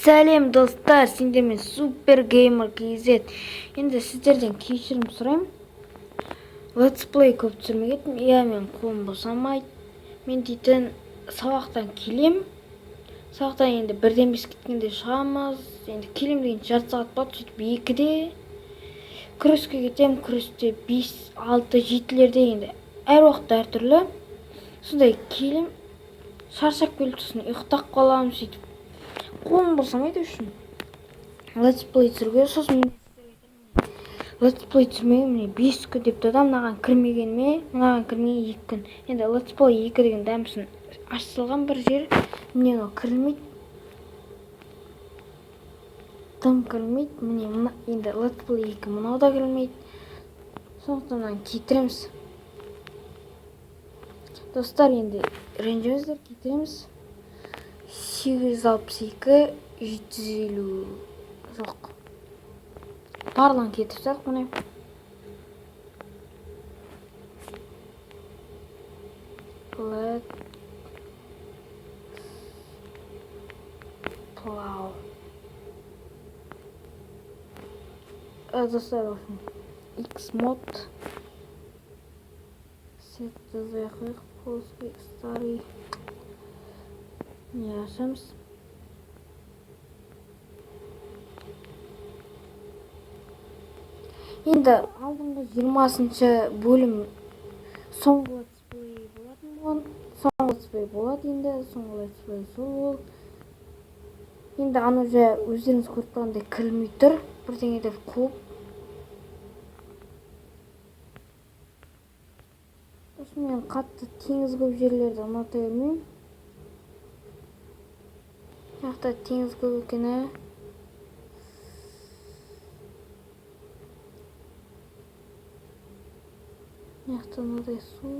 Сәлем достар, сендермен Супер Геймер KZ. Енді сіздерден кешірім сұраймын. Летсплей көп түсірмегенмін. Иә, мен қолым босамайды. Мен дейтін сабақтан келем. Сабақтан енді 1-5 кеткенде шығамыз. Енді келем деген жарты сағат болады. Сөйтіп 2-де күреске кетем. Күресте 5, 6, 7-лерде енді әр уақытта әртүрлі. Сондай келем. Шаршап келіп сосын ұйықтап қаламын, сөйтіп қолым босамайды үшін летсплей түсіруге. Сосын летсплей түсірмеген міне 5 күн деп дадам. Мынаған кірмегеніме, мынаған кірмеген 2 күн. Енді летсплей 2 деген дәмсін ашылған бір жер. Міне ол кірмейді. Тым кірмейді. Міне енді летсплей 2 мынау да кірмейді. Сондықтан мынаны кетіреміз. Достар, енді ренжімеңіздер, кетіреміз. 862, 750 жоқ. Барлығын кетіп тастадық міне. Плау. Достар, X-mod. Сетті зайқиық, полский старый. Не ашамыз. Енді алдыңғы 20-шы бөлім соңғы летсплей болатын болған. Соңғы летсплей болады енді. Соңғы летсплей сол бол. Енді аны уже өздеріңіз көріп тұрғандай кірмей тұр. Бірдеңе деп қуып. Сосын мен қатты теңіз көп жерлерді ұната бермеймін. Жақта теңіз көп екені. Жақта мынадай су.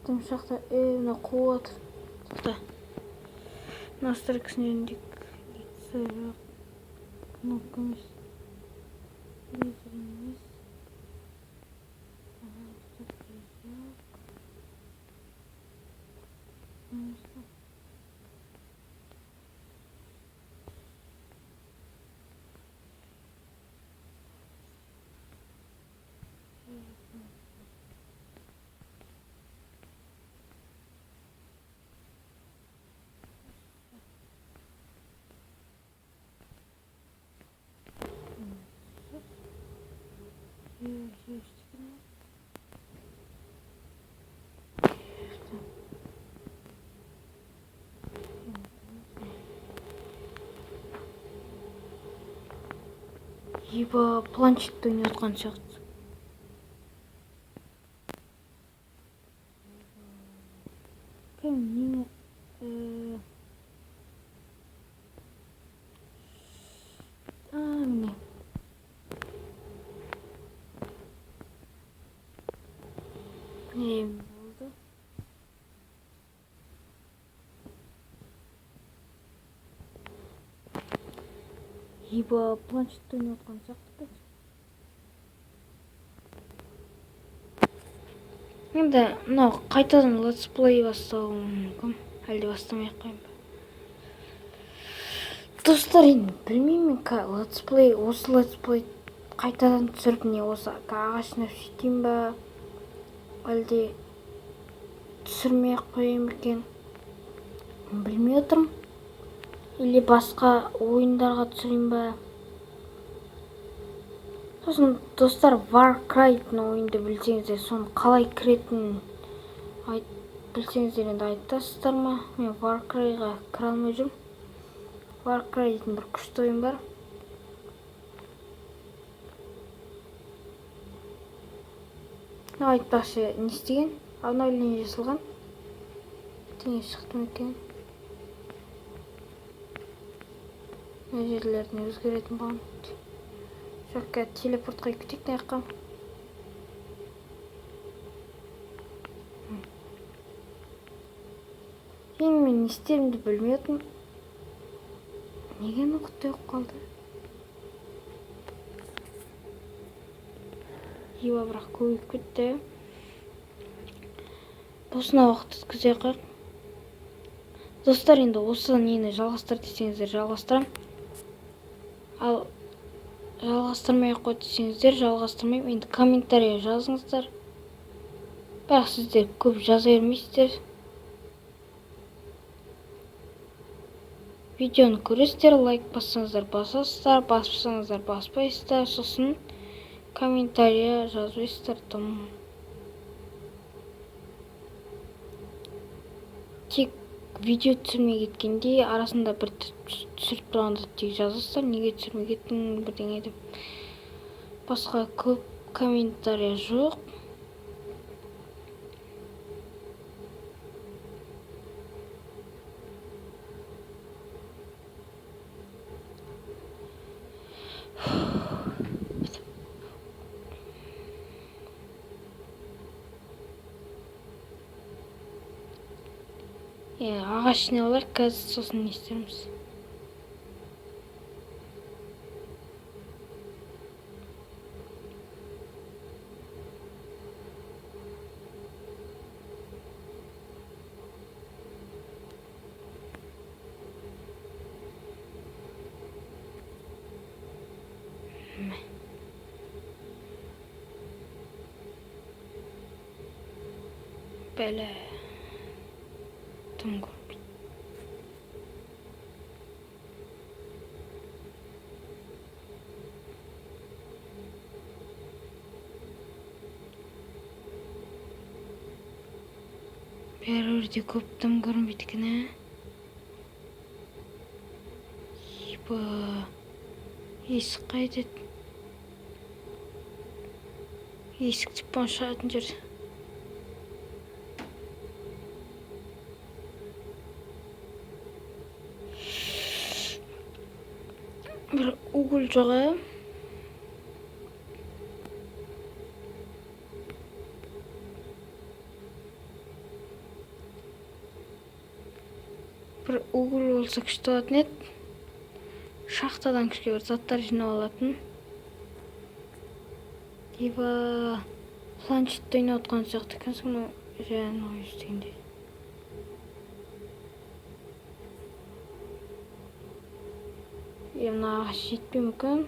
Тымшақта мына қуып отыр. Тоқта. Настройкасын өндік. Кнопка емес. Лезер емес. Еба, планшетті ойнап жатқан сияқты. Кім нені? Міне. Не болды? Еба, планшетті ойнап жатқан сияқты. Енді мынау қайтадан летсплей бастауым мүмкін. Әлде бастамай-ақ қояйын ба? Достар, енді білмеймін, осы летсплей қайтадан түсіріп не осы ағашына сөйтейін ба? Әлде түсірмей-ақ қояйын екен? Білмей отырмын. Или басқа ойындарға түсірейін ба? Сосын достар, Warcry ойынды білсеңіздер, соны қалай кіретінін білсеңіздер енді айтасыздар ма? Мен Warcryға кіре алмай жүрмін. Warcry дейтін бір күшті ойын бар. Айтпақшы, не істеген? Обновление жасалған. Теңе шықты ма екен? Жерлеріне өзгеретін болған. Жоқ, телепортқа кетейік наяққа. Енді мен не істерімді білмей отырмын. Неге нұқыттай болып қалды? Еба, бірақ көбейіп кетті. осына уақыт өткізе қойық. Достар, енді осы нені жалғастыр десеңіздер жалғастырам. Ал жалғастырмай ақ қой десеңіздер жалғастырмайым. Енді комментария жазыңыздар. Бірақ сіздер көп жаза бермейсіздер. Видеоны көресіздер, лайк бассаңыздар басасыздар, баспасаңыздар баспайсыздар, сосын комментария жазбайсыздар. Тек видео түсірмей кеткенде арасында бір түсіріп тұрғанда тек жазасыздар, неге түсірмей кеттің бірдеңе деп. Басқа көп комментария жоқ. Ағаш жинап алайық, қазір сосын не істейміз. Бәле. Тым көп. Бәрібірде көп тым көрінбейді екен, Ебі. Есік қайтеді. Есік тіппен шығатын жерде. Bir угол жоқ, бір угол болса күшті болатын еді. Шахтадан күшке бір заттар жинап алатын. Еба, планшетте ойнап отқан сияқты екенсің, жаңағы естігенде. Мына ағаш жетпей мүмкін.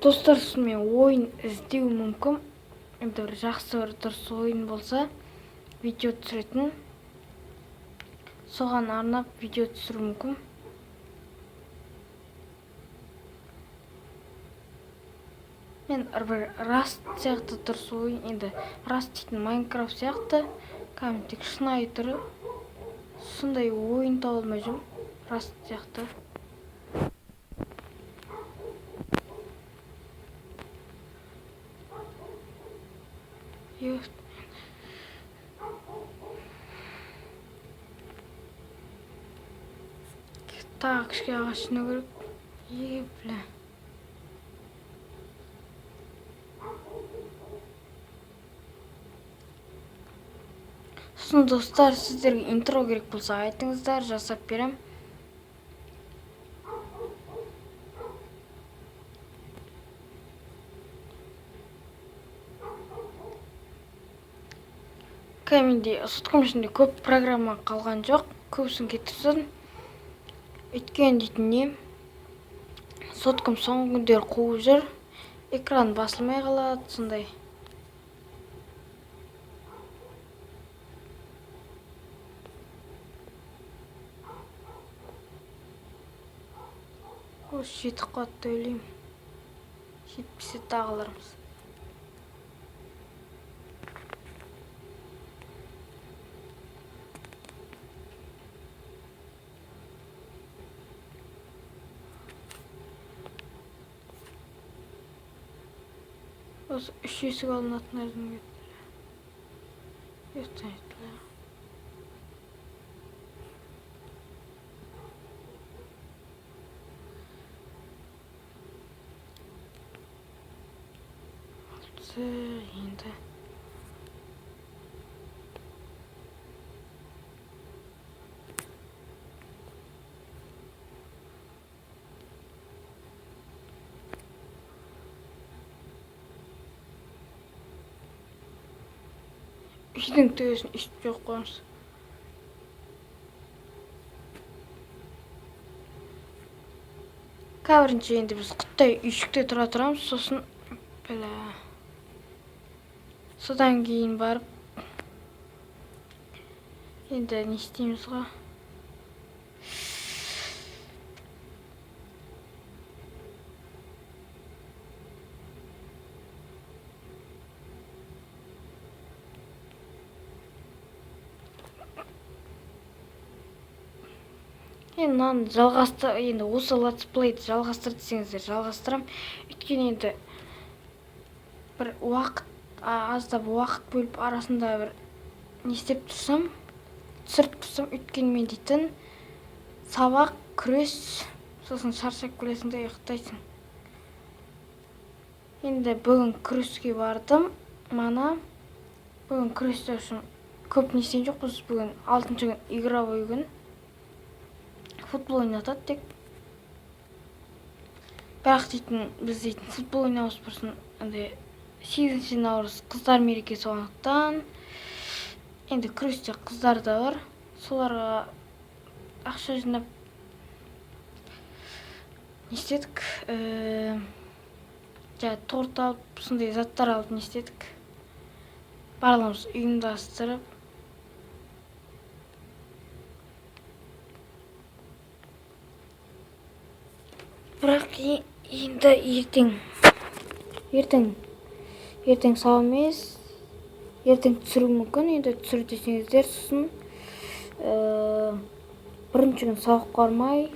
Достар, мен ойын іздеу мүмкін. Енді бір жақсы бір дұрыс ойын болса, видео түсіретін. Соған арнап видео түсіру мүмкін. Мен бір Rust сияқты дұрыс ойын, енді Rust дейтін Minecraft сияқты, кәдімгі тек шынайы түрі. Сондай ойын таба алмай жүрмін, Rust сияқты. Тағы кішке ағаш жинау керек. Ебілі. Сосын достар, сіздерге интро керек болса айтыңыздар, жасап берем. Менде соткам ішінде көп программа қалған жоқ, көбісін кетірсін. Өйткені дейтін не, соткам соңғы күндер қуып жүр, экран басылмай қалады, сондай. Осы жетіп қалады ойлаймын. Жетпесе тағылармыз. Осы үш есік алынатын әрдің ертең айтылар. жақсы. Енді үйдің төбесін үстіп жоқ қойыңыз. Кәвірінше енді біз құттай үйшікте тұра тұрамыз, сосын содан кейін барып енді не істейміз ғой. Енді мынаны енді осы летсплейді жалғастыр десеңіздер жалғастырам. Өйткені енді бір аздап уақыт бөліп арасында бір не істеп тұрсам, түсіріп тұрсам, өйткені мен дейтін сабақ, күрес, сосын шаршап келесің де ұйықтайсың. Енді бүгін күреске бардым. Бүгін күресте үшін көп не істеген жоқпыз. Бүгін 6-шы күн игровой күн. Футбол ойнатады тек. Бірақ дейтін, біз дейтін футбол ойнауыз бұрсын 8-ші наурыз қыздар мерекесі болғандықтан. Енді күресте қыздар да бар. Соларға ақша жинап не істедік? Торт алып, сондай заттар алып не істедік? Барлығымыз ұйымдастырып. Бірақ енді ертең сау емес, ертең түсіру мүмкін. Енді түсір десеңіздер, сосын бірінші күн сабаққа бармай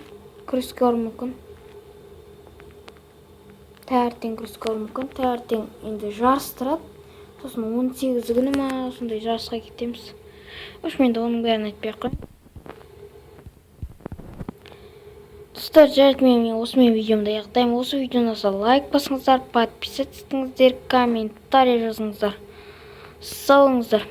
күреске бару мүмкін. Таңертең күреске бару мүмкін. Таңертең енді жарыс тұрады. Сосын 18 күні ма сондай жарысқа кетеміз. Мен де оның бәрін айтпай қоймын. Достар, жарайды, мен осымен видеомды аяқтаймын. Осы видеоны лайк басыңыздар, подписаться етіңіздер, комментарий жазыңыздар. Сау болыңыздар.